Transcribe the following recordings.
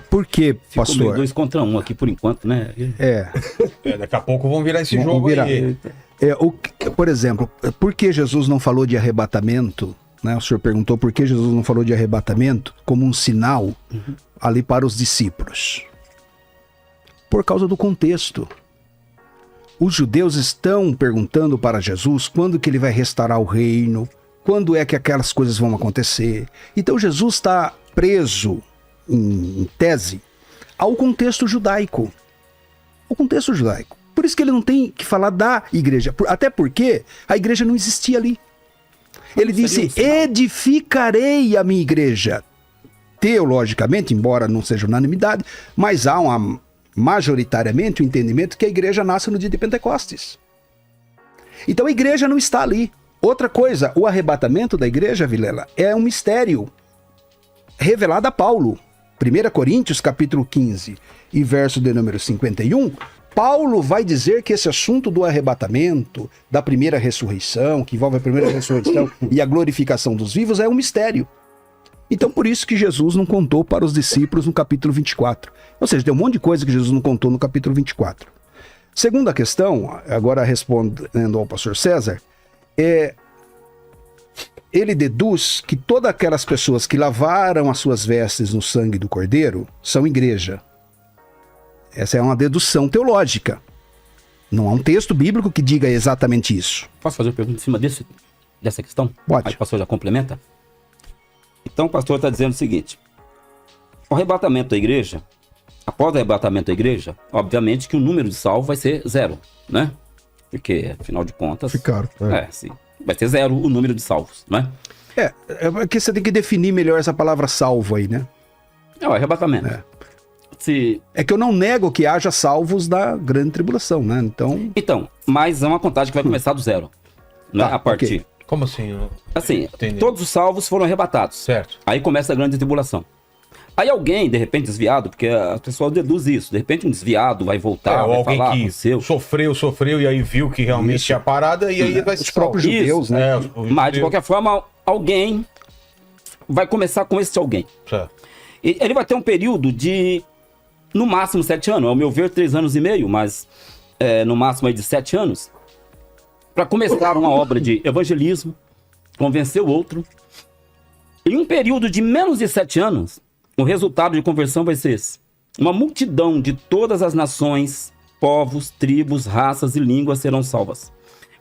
Por que, pastor? Ficou 2 contra 1 aqui por enquanto, né? Daqui a pouco vão virar esse jogo aí. Por exemplo, por que Jesus não falou de arrebatamento, né? O senhor perguntou por que Jesus não falou de arrebatamento como um sinal ali para os discípulos. Por causa do contexto. Os judeus estão perguntando para Jesus quando que ele vai restaurar o reino, quando é que aquelas coisas vão acontecer. Então Jesus está preso, em tese, ao contexto judaico. O contexto judaico. Por isso que ele não tem que falar da igreja. Até porque a igreja não existia ali. Ele disse, edificarei a minha igreja. Teologicamente, embora não seja unanimidade, mas há majoritariamente o entendimento que a igreja nasce no dia de Pentecostes. Então a igreja não está ali. Outra coisa, o arrebatamento da igreja, Vilela, é um mistério revelado a Paulo. 1 Coríntios, capítulo 15 e verso de número 51, Paulo vai dizer que esse assunto do arrebatamento, da primeira ressurreição, que envolve a primeira ressurreição e a glorificação dos vivos, é um mistério. Então, por isso que Jesus não contou para os discípulos no capítulo 24. Ou seja, tem um monte de coisa que Jesus não contou no capítulo 24. Segunda questão, agora respondendo ao pastor César, ele deduz que todas aquelas pessoas que lavaram as suas vestes no sangue do Cordeiro são igreja. Essa é uma dedução teológica. Não há um texto bíblico que diga exatamente isso. Posso fazer uma pergunta em cima dessa questão? Pode. Aí o pastor já complementa? Então o pastor está dizendo o seguinte: o arrebatamento da igreja, após o arrebatamento da igreja, obviamente que o número de salvos vai ser 0, né? Porque, afinal de contas... Ficaram. Sim. Vai ser 0 o número de salvos, né? É que você tem que definir melhor essa palavra salvo aí, né? É o arrebatamento. É que eu não nego que haja salvos da grande tribulação, né? Então, mas é uma contagem que vai começar do 0, né? A partir... Okay. Como assim? Assim, todos os salvos foram arrebatados. Certo. Aí começa a grande tribulação. Aí alguém, de repente, desviado, porque a pessoa deduz isso, de repente um desviado vai voltar, vai alguém falar, que sofreu e aí viu que realmente tinha parada e aí vai os próprios judeus, né? Mas, de qualquer forma, alguém vai começar com esse alguém. Certo. E ele vai ter um período de, no máximo, 7 anos. Ao meu ver, 3 anos e meio, mas no máximo aí de 7 anos, para começar uma obra de evangelismo, convencer o outro. Em um período de menos de 7 anos, o resultado de conversão vai ser esse: uma multidão de todas as nações, povos, tribos, raças e línguas serão salvas.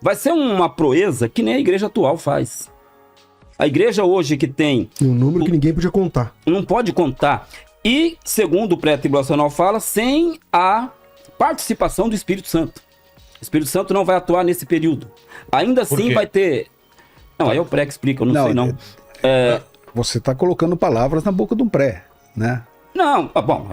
Vai ser uma proeza que nem a igreja atual faz. A igreja hoje que tem... Um número que ninguém podia contar. Não pode contar. E, segundo o pré-tribulacional fala, sem a participação do Espírito Santo. O Espírito Santo não vai atuar nesse período. Ainda assim vai ter... Não, aí é o pré que explica, eu não sei não. Você está colocando palavras na boca de um pré, né? Não, bom...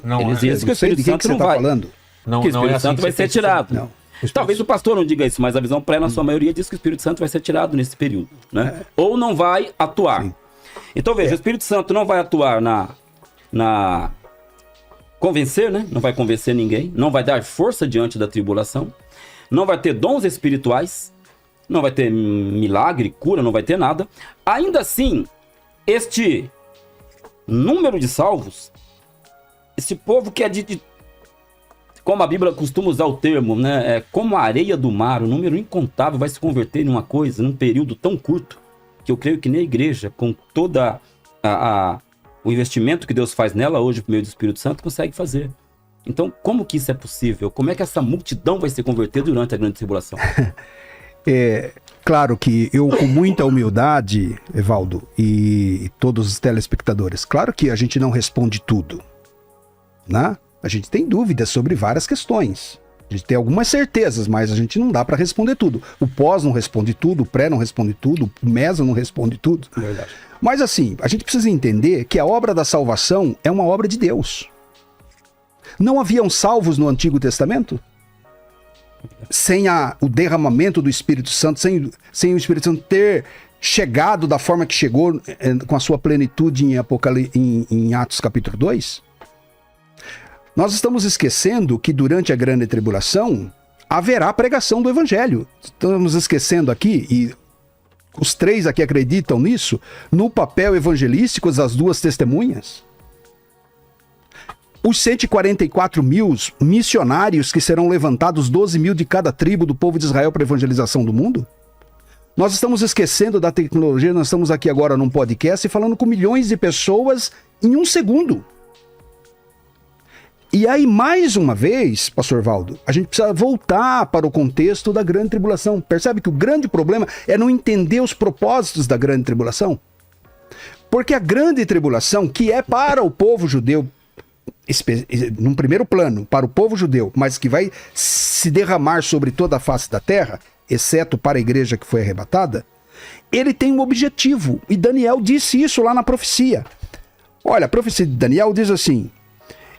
Não. Eles dizem que o Espírito Santo não vai... falando? Não, que o Espírito Santo vai ser tirado. Não. Talvez o pastor não diga isso, mas a visão pré, na sua maioria, diz que o Espírito Santo vai ser tirado nesse período, né? Ou não vai atuar. Sim. Então, veja, o Espírito Santo não vai atuar na convencer, né? Não vai convencer ninguém, não vai dar força diante da tribulação, não vai ter dons espirituais, não vai ter milagre, cura, não vai ter nada. Ainda assim, este número de salvos, esse povo que é como a Bíblia costuma usar o termo, né? É como a areia do mar, um número incontável vai se converter em uma coisa, num período tão curto, que eu creio que nem a igreja, com toda o investimento que Deus faz nela hoje por meio do Espírito Santo, consegue fazer. Então, como que isso é possível? Como é que essa multidão vai se converter durante a grande tribulação? Claro que eu, com muita humildade, Evaldo, e todos os telespectadores, claro que a gente não responde tudo, né? A gente tem dúvidas sobre várias questões. A gente tem algumas certezas, mas a gente não dá para responder tudo. O pós não responde tudo, o pré não responde tudo, o meso não responde tudo. Verdade. Mas assim, a gente precisa entender que a obra da salvação é uma obra de Deus. Não haviam salvos no Antigo Testamento? Sem o derramamento do Espírito Santo, sem o Espírito Santo ter chegado da forma que chegou, com a sua plenitude em Atos capítulo 2? Nós estamos esquecendo que durante a grande tribulação haverá pregação do evangelho. Estamos esquecendo aqui, e os 3 aqui acreditam nisso, no papel evangelístico das 2 testemunhas. Os 144 mil missionários que serão levantados, 12 mil de cada tribo do povo de Israel para a evangelização do mundo? Nós estamos esquecendo da tecnologia, nós estamos aqui agora num podcast falando com milhões de pessoas em um segundo. E aí, mais uma vez, pastor Valdo, a gente precisa voltar para o contexto da grande tribulação. Percebe que o grande problema é não entender os propósitos da grande tribulação? Porque a grande tribulação, que é para o povo judeu, num primeiro plano, para o povo judeu, mas que vai se derramar sobre toda a face da terra, exceto para a igreja que foi arrebatada, ele tem um objetivo. E Daniel disse isso lá na profecia. Olha, a profecia de Daniel diz assim: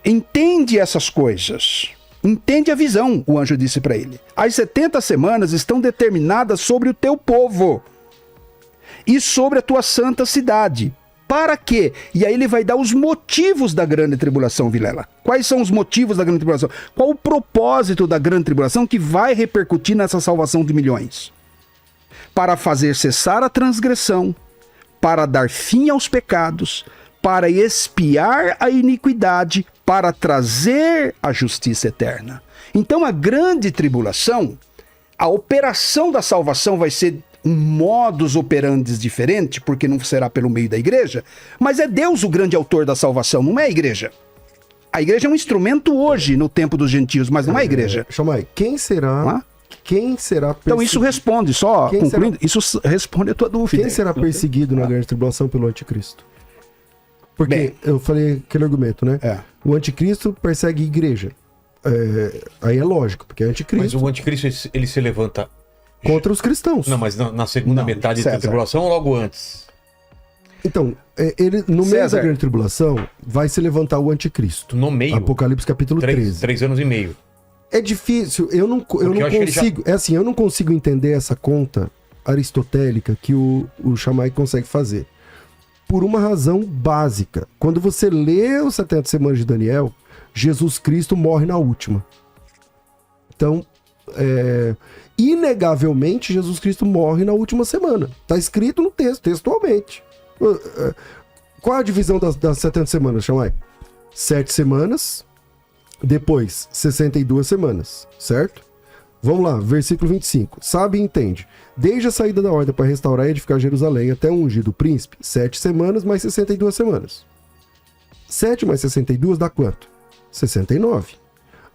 entende essas coisas, entende a visão, o anjo disse para ele. As 70 semanas estão determinadas sobre o teu povo e sobre a tua santa cidade. Para quê? E aí ele vai dar os motivos da grande tribulação, Vilela. Quais são os motivos da grande tribulação? Qual o propósito da grande tribulação que vai repercutir nessa salvação de milhões? Para fazer cessar a transgressão, para dar fim aos pecados, para expiar a iniquidade, para trazer a justiça eterna. Então a grande tribulação, a operação da salvação vai ser um modus operandi diferente, porque não será pelo meio da igreja, mas é Deus o grande autor da salvação, não é a igreja. A igreja é um instrumento hoje no tempo dos gentios, mas não é a igreja. Chamai, quem será perseguido? Então isso responde, só concluindo, isso responde a tua dúvida. Quem será perseguido na grande tribulação pelo anticristo? Porque eu falei aquele argumento, né? O anticristo persegue a igreja. Aí é lógico, porque é anticristo. Mas o anticristo, ele se levanta contra os cristãos. Não, mas na segunda metade da tribulação ou logo antes? Então, ele no meio da grande tribulação vai se levantar o anticristo. No meio? Apocalipse capítulo 13. 3 anos e meio. É difícil, eu não consigo... É assim, eu não consigo entender essa conta aristotélica que o Shammai consegue fazer. Por uma razão básica. Quando você lê os 70 semanas de Daniel, Jesus Cristo morre na última. Então, inegavelmente, Jesus Cristo morre na última semana. Está escrito no texto, textualmente. Qual a divisão das 70 semanas, Shammai? 7 semanas, depois 62 semanas, certo? Vamos lá, versículo 25. Sabe e entende. Desde a saída da ordem para restaurar e edificar Jerusalém até o ungido príncipe, 7 semanas mais 62 semanas. 7 mais 62 dá quanto? 69.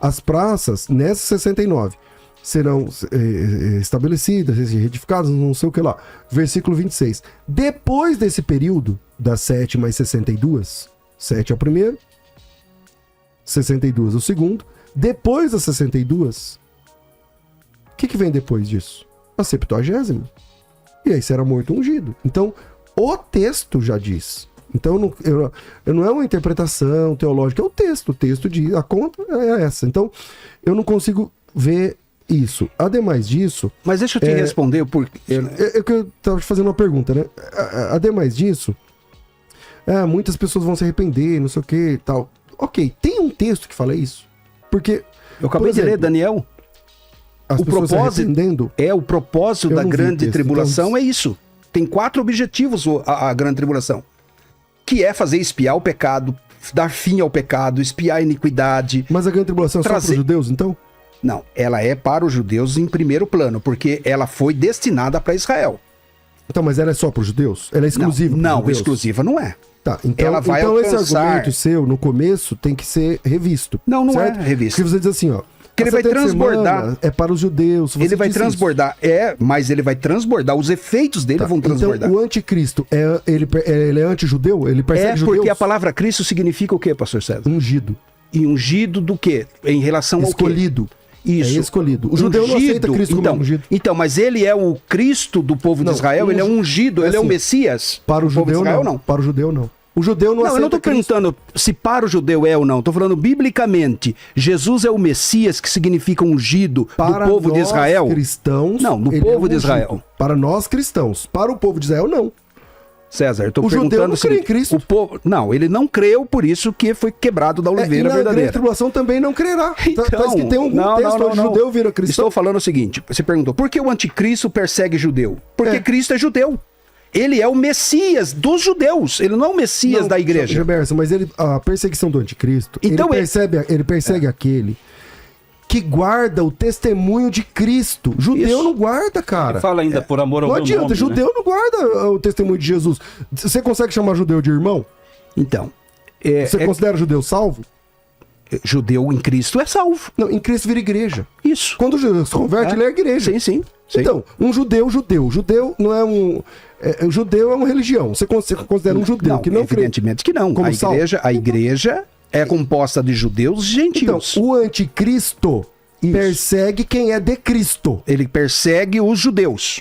As praças, nessas 69, serão estabelecidas, edificadas, não sei o que lá. Versículo 26. Depois desse período, das 7 mais 62, 7 é o primeiro, 62 é o segundo. Depois das 62... O que vem depois disso? A 70ª. E aí será morto ungido. Então, o texto já diz. Então, não é uma interpretação teológica, é o texto. O texto diz, a conta é essa. Então, eu não consigo ver isso. Ademais disso... Mas deixa eu te responder, porque... Eu estava te fazendo uma pergunta, né? Ademais disso, muitas pessoas vão se arrepender, não sei o que e tal. Ok, tem um texto que fala isso? Porque... Eu acabei de ler, Daniel. O propósito da grande tribulação então... é isso. Tem 4 objetivos a grande tribulação. Que é fazer expiar o pecado, dar fim ao pecado, expiar a iniquidade. Mas a grande tribulação é só para os judeus, então? Não, ela é para os judeus em primeiro plano, porque ela foi destinada para Israel. Então, mas ela é só para os judeus? Ela é exclusiva? Não, exclusiva não é. Tá, então, ela vai esse argumento seu, no começo, tem que ser revisto. Não certo? É revisto. Porque você diz assim, ó... Que ele vai transbordar. É para os judeus. Ele vai transbordar. Mas ele vai transbordar. Os efeitos dele vão transbordar. Então, o anticristo, ele é antijudeu? Ele persegue judeus? Porque a palavra Cristo significa o quê, pastor César? Ungido. E ungido do quê? Em relação ao quê? Escolhido. Isso. É escolhido. O judeu não aceita Cristo como ungido. Então, mas ele é o Cristo do povo de Israel? Ele é ungido? Ele é o Messias? Para o judeu, não. Para o judeu, não. O judeu não aceita. Eu não estou perguntando se para o judeu é ou não. Estou falando biblicamente. Jesus é o Messias, que significa ungido do povo de Israel? Cristãos. Não, do povo de Israel. Para nós cristãos. Para o povo de Israel, não. César, eu estou perguntando se em Cristo. O povo, não, ele não creu, por isso que foi quebrado da oliveira verdadeira. E na grande tribulação também não crerá. Então, parece que tem algum texto onde judeu vira cristão. Estou falando o seguinte, você perguntou, por que o anticristo persegue judeu? Porque Cristo é judeu. Ele é o Messias dos judeus, ele não é o Messias da igreja. Gemerson, mas a perseguição do anticristo, Então ele persegue aquele que guarda o testemunho de Cristo. Judeu Isso. não guarda, cara. Fala ainda por amor ao Não meu adianta, nome, judeu né? não guarda o testemunho de Jesus. Você consegue chamar judeu de irmão? Então, Você considera judeu salvo? judeu em Cristo é salvo. Não, em Cristo vira igreja. Isso. Quando o judeu se converte, ele é igreja. Sim, sim. Então, um judeu. Judeu não é um... judeu é uma religião. Você considera um judeu que não crê. evidentemente que não. Como A igreja é composta de judeus e Então, gentios. o anticristo persegue quem é de Cristo. Ele persegue os judeus.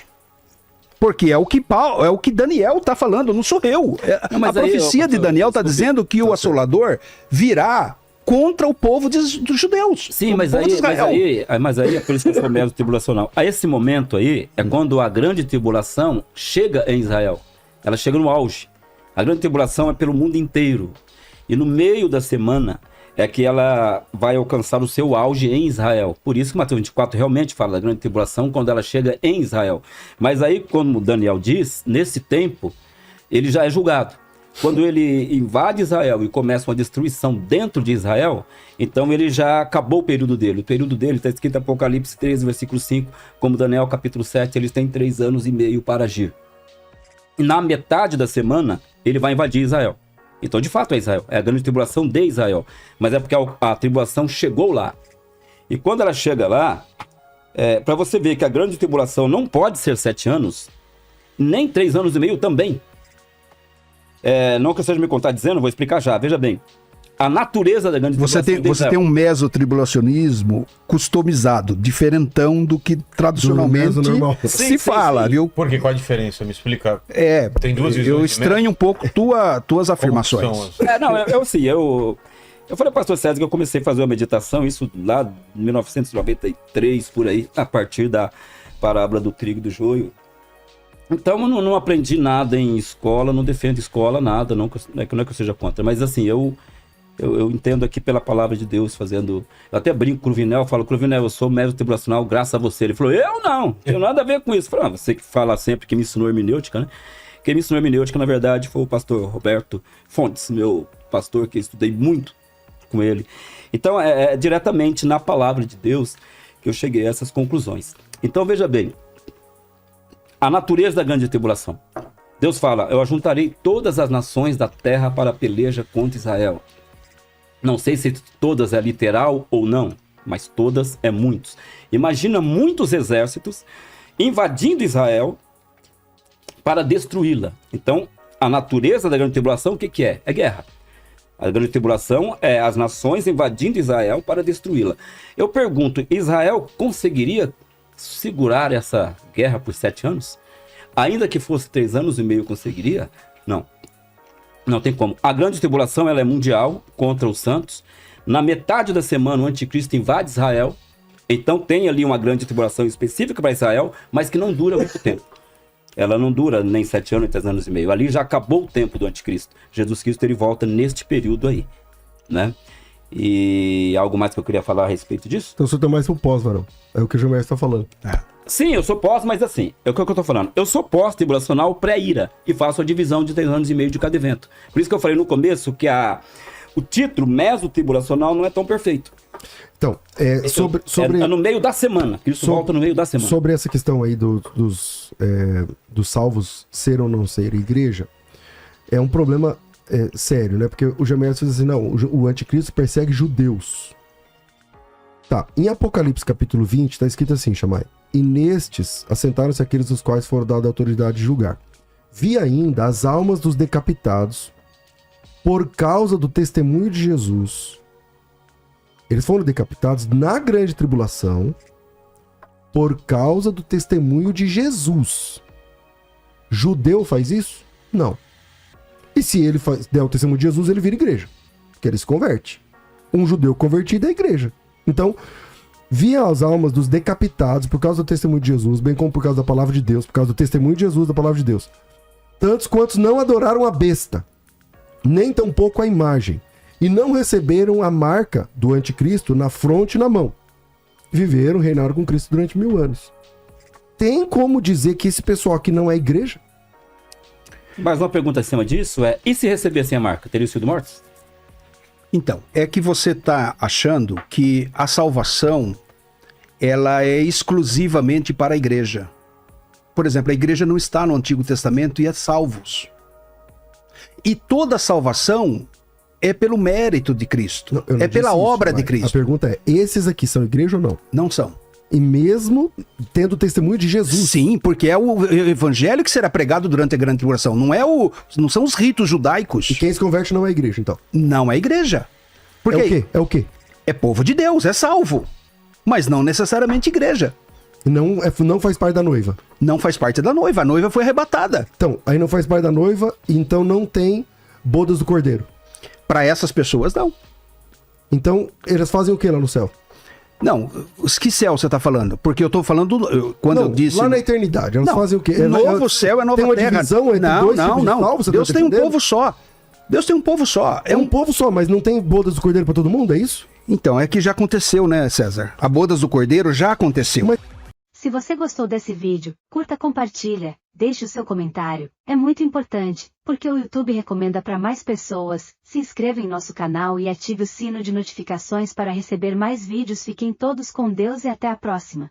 Porque é o que Daniel está falando, não sou eu. Não, A mas aí, profecia de Daniel está dizendo que o assolador virá contra o povo dos judeus. Sim, o mas povo de Israel. aí é por isso que eu sou meso tribulacional. A esse momento aí é quando a grande tribulação chega em Israel. Ela chega no auge. A grande tribulação é pelo mundo inteiro. E no meio da semana é que ela vai alcançar o seu auge em Israel. Por isso que Mateus 24 realmente fala da grande tribulação quando ela chega em Israel. Mas aí, como Daniel diz, nesse tempo, ele já é julgado. Quando ele invade Israel e começa uma destruição dentro de Israel, então ele já acabou o período dele. O período dele está escrito em Apocalipse 13, versículo 5, como Daniel capítulo 7, eles têm 3 anos e meio para agir. E na metade da semana, ele vai invadir Israel. Então, de fato, é Israel. É a grande tribulação de Israel. Mas é porque a tribulação chegou lá. E quando ela chega lá, para você ver que a grande tribulação não pode ser 7 anos, nem 3 anos e meio também. Não que eu esteja me contradizendo, vou explicar já. Veja bem. A natureza da grande tribulação Você tem um mesotribulacionismo customizado, diferentão do que tradicionalmente Do normal. se fala, viu? Por quê? Qual a diferença? Me explica. Tem duas visões Eu de estranho um pouco tuas afirmações. Como são Eu falei para o pastor César que eu comecei a fazer uma meditação, isso lá em 1993, por aí, a partir da parábola do trigo e do joio. Então eu não aprendi nada em escola, não defendo escola, nada, não é que eu seja contra, mas assim, eu entendo aqui pela palavra de Deus fazendo... Eu até brinco com o Cruvinel, falo, Cruvinel, eu sou mero tribulacional graças a você. Ele falou, eu não tenho nada a ver com isso. Eu falei, você que fala sempre que me ensinou hermenêutica, né? Quem me ensinou hermenêutica, na verdade, foi o pastor Roberto Fontes, meu pastor, que eu estudei muito com ele. Então, é diretamente na palavra de Deus que eu cheguei a essas conclusões. Então, veja bem, a natureza da grande tribulação. Deus fala, eu ajuntarei todas as nações da terra para a peleja contra Israel. Não sei se todas é literal ou não, mas todas é muitos. Imagina muitos exércitos invadindo Israel para destruí-la. Então, a natureza da grande tribulação, o que é? É guerra. A grande tribulação é as nações invadindo Israel para destruí-la. Eu pergunto, Israel conseguiria segurar essa guerra por 7 anos? Ainda que fosse 3 anos e meio, conseguiria? Não. Não tem como. A grande tribulação ela é mundial contra os santos. Na metade da semana, o anticristo invade Israel. Então tem ali uma grande tribulação específica para Israel, mas que não dura muito tempo. Ela não dura nem 7 anos, nem 3 anos e meio. Ali já acabou o tempo do anticristo. Jesus Cristo ele volta neste período aí, né? E algo mais que eu queria falar a respeito disso? Então você tá mais pro pós, Varão. É o que o Gilmar está falando. Sim, eu sou pós, mas assim, é o que eu tô falando. Eu sou pós-tribulacional pré-ira e faço a divisão de 3 anos e meio de cada evento. Por isso que eu falei no começo que o título mesotribulacional não é tão perfeito. Então, sobre... É no meio da semana. Cristo volta no meio da semana. Sobre essa questão aí dos salvos ser ou não ser igreja, é um problema sério, né? Porque o Gemerson diz assim, não, o anticristo persegue judeus. Tá, em Apocalipse capítulo 20, tá escrito assim, Shammai, e nestes assentaram-se aqueles dos quais foram dada a autoridade de julgar. Vi ainda as almas dos decapitados por causa do testemunho de Jesus. Eles foram decapitados na grande tribulação por causa do testemunho de Jesus. Judeu faz isso? Não. E se ele der o testemunho de Jesus, ele vira igreja. Porque ele se converte. Um judeu convertido é igreja. Então, via as almas dos decapitados por causa do testemunho de Jesus, bem como por causa da palavra de Deus, por causa do testemunho de Jesus, da palavra de Deus. Tantos quantos não adoraram a besta, nem tampouco a imagem, e não receberam a marca do anticristo na fronte e na mão. Viveram, reinaram com Cristo durante 1000 anos. Tem como dizer que esse pessoal aqui não é igreja? Mas uma pergunta acima disso é, e se recebessem a marca, teriam sido mortos? Então, é que você está achando que a salvação, ela é exclusivamente para a igreja. Por exemplo, a igreja não está no Antigo Testamento e é salvos. E toda salvação é pelo mérito de Cristo. Não, eu não é pela disse isso, obra de mas Cristo. A pergunta é, esses aqui são igreja ou não? Não são. E mesmo tendo o testemunho de Jesus. Sim, porque é o evangelho que será pregado durante a grande tribulação. Não são os ritos judaicos. E quem se converte não é igreja, então. Não é igreja. Porque É o quê? É o quê? é povo de Deus, é salvo. Mas não necessariamente igreja. Não faz parte da noiva. Não faz parte da noiva. A noiva foi arrebatada. Então, aí não faz parte da noiva, então não tem bodas do cordeiro. Para essas pessoas, não. Então, eles fazem o que lá no céu? Não, que céu você está falando? Porque eu estou falando, quando Não, eu disse... lá na eternidade, elas Não, fazem o quê? novo céu é nova tem uma terra. divisão entre não, dois não, tipos de não. salvos, você Deus tá tem um entendendo? povo só. Deus tem um povo só. É um povo só, mas não tem bodas do cordeiro pra todo mundo, é isso? Então, é que já aconteceu, né, César? A bodas do cordeiro já aconteceu. Mas- Se você gostou desse vídeo, curta, compartilha, deixe o seu comentário. É muito importante, porque o YouTube recomenda para mais pessoas. Se inscreva em nosso canal e ative o sino de notificações para receber mais vídeos. Fiquem todos com Deus e até a próxima.